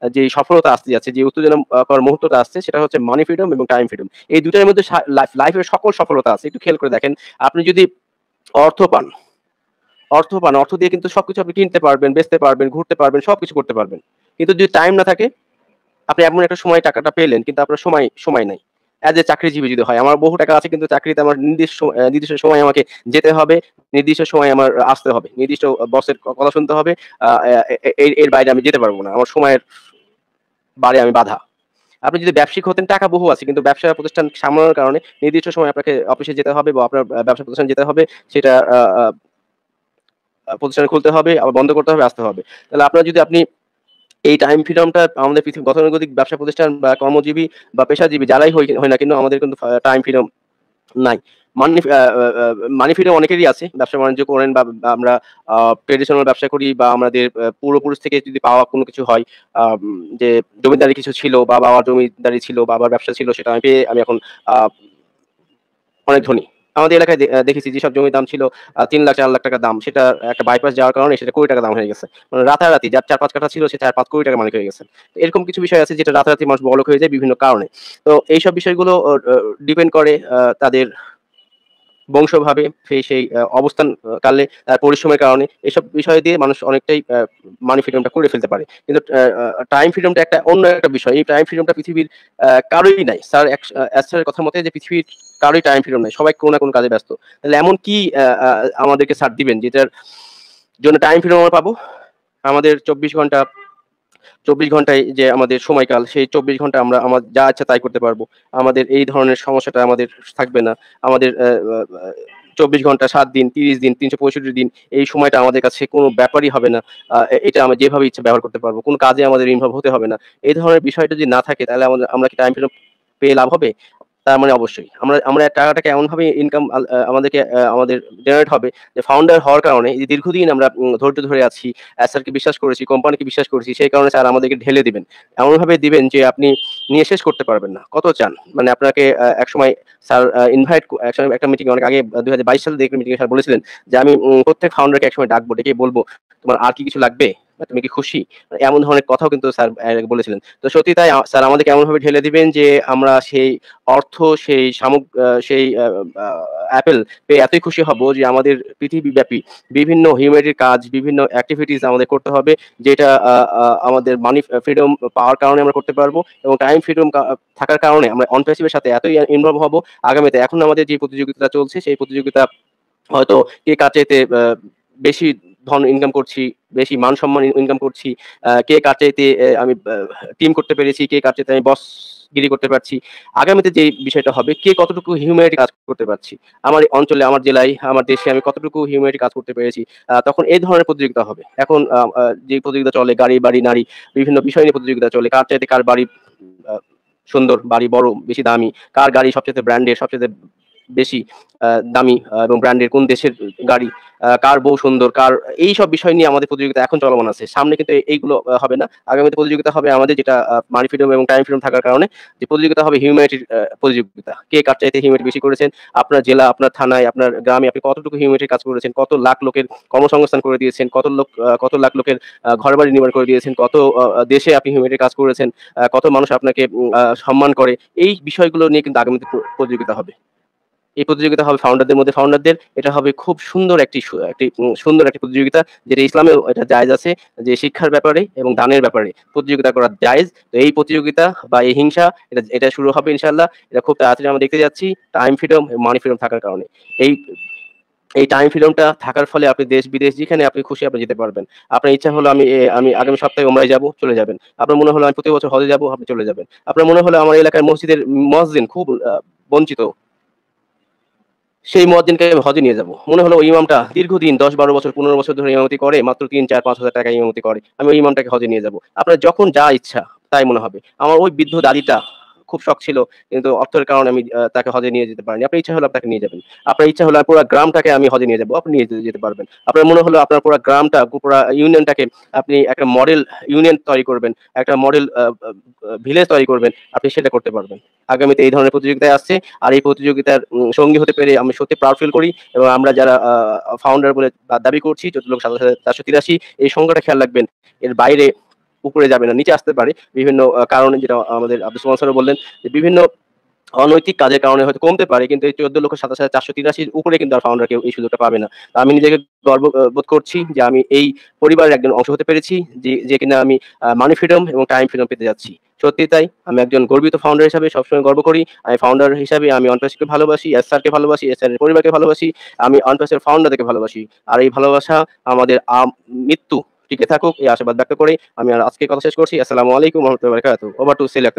যে সফলতা আসতে যাচ্ছে, যে উত্তেজনাকর মুহূর্তটা আসছে, সেটা হচ্ছে মানি ফ্রিডম এবং টাইম ফ্রিডম। এই দুটার মধ্যে লাইফের সকল সফলতা আছে। একটু খেয়াল করে দেখেন, আপনি যদি অর্থ পান, অর্থ দিয়ে কিন্তু সবকিছু আপনি কিনতে পারবেন, বেচতে পারবেন, ঘুরতে পারবেন, সবকিছু করতে পারবেন। কিন্তু যদি টাইম না থাকে, আপনি এমন একটা সময় টাকাটা পেলেন কিন্তু আপনার সময় নাই। অ্যাজ এ চাকরিজীবী যদি হয়, আমার বহু টাকা আছে কিন্তু চাকরিতে আমার নির্দিষ্ট সময় আমাকে যেতে হবে, নির্দিষ্ট সময় আমার আসতে হবে, নির্দিষ্ট বসের কথা শুনতে হবে। এর বাইরে আমি যেতে পারবো না, আমার সময়ের বারে আমি বাধা। আপনি যদি ব্যবসায়িক হতেন, টাকা বহু আছে কিন্তু ব্যবসা প্রতিষ্ঠান সামলানোর কারণে নির্দিষ্ট সময় আপনাকে অফিসে যেতে হবে বা আপনার ব্যবসা প্রতিষ্ঠান যেতে হবে, সেটা প্রতিষ্ঠান খুলতে হবে, আবার বন্ধ করতে হবে, আসতে হবে। তাহলে আপনি এই টাইম ফ্রিডমটা আমাদের পৃথিবী গতানুগতিক ব্যবসা প্রতিষ্ঠান বা কর্মজীবী বা পেশাজীবী যারাই হয় না কিন্তু আমাদের কিন্তু টাইম ফ্রিডম নাই। মানি ফ্রিডম অনেকেরই আছে, ব্যবসা বাণিজ্য করেন বা আমরা ট্রেডিশনাল ব্যবসা করি বা আমাদের পূর্বপুরুষ থেকে যদি পাওয়া কোনো কিছু হয়, যে জমিদারি কিছু ছিল বা বাবার জমিদারি ছিল, বাবার ব্যবসা ছিল, সেটা আমি পেয়ে আমি এখন অনেক ধনী। আমাদের এলাকায় দেখেছি যেসব জমির দাম ছিল ৩ লাখ ৪ লাখ টাকা দাম, সেটা একটা বাইপাস যাওয়ার কারণে সেটা কোটি টাকা দাম হয়ে গেছে। মানে রাতারাতি যার ৪-৫ কাঠা ছিল সে ৪-৫ কোটি টাকা মালিক হয়ে গেছে। তো এরকম কিছু বিষয় আছে যেটা রাতারাতি মানুষ বড়লোক হয়ে যায় বিভিন্ন কারণে। তো এইসব বিষয়গুলো ডিপেন্ড করে তাদের বংশভাবে, সেই অবস্থান কালে, পরিশ্রমের কারণে এসব বিষয় দিয়ে মানুষ অনেকটাই মানি ফ্রিডমটা করে ফেলতে পারে। কিন্তু টাইম ফ্রিডমটা একটা অন্য একটা বিষয়। এই টাইম ফ্রিডমটা পৃথিবীর কারোই নাই। স্যারের কথা মতে যে পৃথিবীর কারোই টাইম ফ্রিডম নাই। সবাই কোনো না কোনো কাজে ব্যস্ত। তাহলে এমন কি আমাদেরকে ছাড় দিবেন যেটার জন্য টাইম ফ্রিডম আমরা পাবো? আমাদের 24 ঘন্টায় যে আমাদের সময়কাল, সেই 24 ঘন্টা আমরা আমার যা ইচ্ছা তাই করতে পারবো। আমাদের এই ধরনের সমস্যাটা আমাদের থাকবে না। আমাদের 24 ঘন্টা, 7 দিন, 30 দিন, 365 দিন এই সময়টা আমাদের কাছে কোনো ব্যাপারই হবে না। এটা আমরা যেভাবে ইচ্ছা ব্যবহার করতে পারবো। কোনো কাজে আমাদের ইনভলভ হতে হবে না। এই ধরনের বিষয়টা যদি না থাকে তাহলে আমরা কি টাইম ফ্রিডম পেয়ে লাভ হবে? তার মানে অবশ্যই। আমরা টাকাটাকে এমনভাবে ইনকাম আমাদেরকে আমাদের জেনারেট হবে যে ফাউন্ডার হওয়ার কারণে এই যে দীর্ঘদিন আমরা ধৈর্য ধরে আছি, স্যারকে বিশ্বাস করেছি, কোম্পানিকে বিশ্বাস করেছি, সেই কারণে স্যার আমাদেরকে ঢেলে দিবেন। এমনভাবে দিবেন যে আপনি নিয়ে শেষ করতে পারবেন না। কত চান? মানে আপনাকে একসময় স্যার একসময় একটা মিটিং অনেক আগে ২০২২ সালে একটা মিটিংয়ে স্যার বলেছিলেন যে, "আমি প্রত্যেক ফাউন্ডারকে একসময় ডাকবো, ডেকে বলব, 'তোমার আর কি কিছু লাগবে? তুমি কি খুশি?' এমন ধরনের কথাও কিন্তু স্যার বলেছিলেন। তো সত্যি তাই স্যার আমাদেরকে এমনভাবে ঢেলে দিবেন যে আমরা সেই অর্থ, সেই সেই অ্যাপেল পেয়ে এতই খুশি হব যে আমাদের পৃথিবীব্যাপী বিভিন্ন হিউম্যানিটির কাজ, বিভিন্ন এক্টিভিটিস আমাদের করতে হবে, যেটা আমাদের মানি ফ্রিডম পাওয়ার কারণে আমরা করতে পারবো এবং টাইম ফ্রিডম থাকার কারণে আমরা অন প্যাসিভ এর সাথে এতই ইনভলভ হব আগামীতে। এখন আমাদের যে প্রতিযোগিতা চলছে, সেই প্রতিযোগিতা হয়তো কে কার চাইতে বেশি ধন ইনকাম করছি, বেশি মান সম্মান ইনকাম করছি, কে কার চাইতে আমি টিম করতে পেরেছি, কে কার চাইতে আমি বসগিরি করতে পারছি। আগামীতে যে বিষয়টা হবে, কে কতটুকু হিউম্যানিটি কাজ করতে পারছি। আমার অঞ্চলে, আমার জেলায়, আমার দেশে আমি কতটুকু হিউম্যানিটি কাজ করতে পেরেছি। তখন এই ধরনের প্রতিযোগিতা হবে। এখন যে প্রতিযোগিতা চলে গাড়ি, বাড়ি, নারী, বিভিন্ন বিষয় নিয়ে প্রতিযোগিতা চলে। কার চাইতে কার বাড়ি আ সুন্দর, বাড়ি বড়, বেশি দামি, কার গাড়ি সবচাইতে ব্র্যান্ডের, সবচাইতে বেশি দামি এবং ব্র্যান্ডের, কোন দেশের গাড়ি, কার বউ সুন্দর, এইসব বিষয় নিয়ে আমাদের প্রতিযোগিতা এখন চলমান আছে। সামনে কিন্তু এইগুলো হবে না। আগামীতে প্রতিযোগিতা হবে আমাদের যেটা মানি ফ্রিডম এবং টাইম ফ্রিডম থাকার কারণে যে প্রতিযোগিতা হবে হিউম্যানিটির প্রতিযোগিতা। কে কার চাইতে হিউম্যানিটি বেশি করেছেন। আপনার জেলা, আপনার থানায়, আপনার গ্রামে আপনি কতটুকু হিউম্যানিটির কাজ করেছেন, কত লাখ লোকের কর্মসংস্থান করে দিয়েছেন, কত লাখ লোকের ঘরবাড়ি নির্মাণ করে দিয়েছেন, কত দেশে আপনি হিউম্যানিটির কাজ করেছেন, কত মানুষ আপনাকে সম্মান করে। এই বিষয়গুলো নিয়ে কিন্তু আগামীতে প্রতিযোগিতা হবে। এই প্রতিযোগিতা হবে ফাউন্ডারদের মধ্যে, ফাউন্ডারদের। এটা হবে খুব সুন্দর সুন্দর একটি প্রতিযোগিতা, যেটা ইসলামেও এটা জায়েজ আছে যে শিক্ষার ব্যাপারে এবং দানের ব্যাপারে প্রতিযোগিতা করা জায়েজ। তো এই প্রতিযোগিতা বা এই হিংসা এটা শুরু হবে ইনশাআল্লাহ। এটা খুব তাড়াতাড়ি আমরা দেখতে যাচ্ছি টাইম ফ্রিডম এবং মানি ফ্রিডম থাকার কারণে। এই এই টাইম ফ্রিডমটা থাকার ফলে আপনি দেশ-বিদেশ যেখানে আপনি খুশি আপনি যেতে পারবেন। আপনার ইচ্ছা হলো আমি আগামী সপ্তাহে উমরায় যাবো, চলে যাবেন। আপনার মনে হলো আমি প্রতি বছর হজে যাবো, আপনি চলে যাবেন। আপনার মনে হলো আমার এলাকার মসজিদের মুয়াজ্জিন খুব বঞ্চিত, সেই মুয়াজ্জিনকে আমি হজে নিয়ে যাবো। মনে হলো ওই ইমামটা দীর্ঘদিন ১০-১২ বছর ১৫ বছর ধরে ইমামতি করে, মাত্র ৩-৪-৫ হাজার টাকা ইমামতি করে। আমি ওই ইমামটাকে হজে নিয়ে যাবো। আপনার যখন যা ইচ্ছা তাই মনে হবে। আমার ওই বৃদ্ধ দাদিটা খুব শখ ছিল কিন্তু অর্থের কারণে আমি তাকে হজে নিয়ে যেতে পারিনি। আপনার ইচ্ছা হলো আপনাকে নিয়ে যাবেন। আপনার ইচ্ছা হলো পুরা গ্রামটাকে আমি হজে নিয়ে যাবো। আপনি নিয়ে যেতে পারবেন। আপনার মনে হলো আপনার পুরা গ্রামটা, পুরা ইউনিয়নটাকে আপনি একটা মডেল ইউনিয়ন তৈরি করবেন, একটা মডেল ভিলেজ তৈরি করবেন। আপনি সেটা করতে পারবেন। আগামীতে এই ধরনের প্রতিযোগিতায় আসছে। আর এই প্রতিযোগিতার সঙ্গী হতে পেরে আমি সত্যি প্রাউড ফিল করি এবং আমরা যারা ফাউন্ডার বলে দাবি করছি ১৪,৭৭,৪৮৩ এই সংখ্যাটা খেয়াল রাখবেন। এর বাইরে উপরে যাবে না, নিচে আসতে পারে বিভিন্ন কারণে, যেটা আমাদের আব্দুল সুবহান স্যারও বললেন যে বিভিন্ন অনৈতিক কাজের কারণে হয়তো কমতে পারে, কিন্তু এই 14,27,483 উপরে কিন্তু আর ফাউন্ডার কেউ এই সুযোগটা পাবে না। তো আমি নিজেকে গর্ব বোধ করছি যে আমি এই পরিবারের একজন অংশ হতে পেরেছি, যে কিনা আমি মানি ফ্রিডম এবং টাইম ফ্রিডম পেতে যাচ্ছি। সত্যিই তাই। আমি একজন গর্বিত ফাউন্ডার হিসাবে সবসময় গর্ব করি। আমি ফাউন্ডার হিসাবে আমি অনপ্যাসকে ভালোবাসি, এস স্যারকে ভালোবাসি, এস স্যারের পরিবারকে ভালোবাসি। আমি অনপ্যাসের ফাউন্ডারদেরকে ভালোবাসি। আর এই ভালোবাসা আমাদের মৃত্যু টিকে থাকুক এই আশাবাদ ব্যক্ত করে আমি আর আজকে কথা শেষ করছি। আসসালামু আলাইকুম ওয়া রাহমাতুল্লাহি ওয়া বারাকাতুহু। Over to Salim Akter.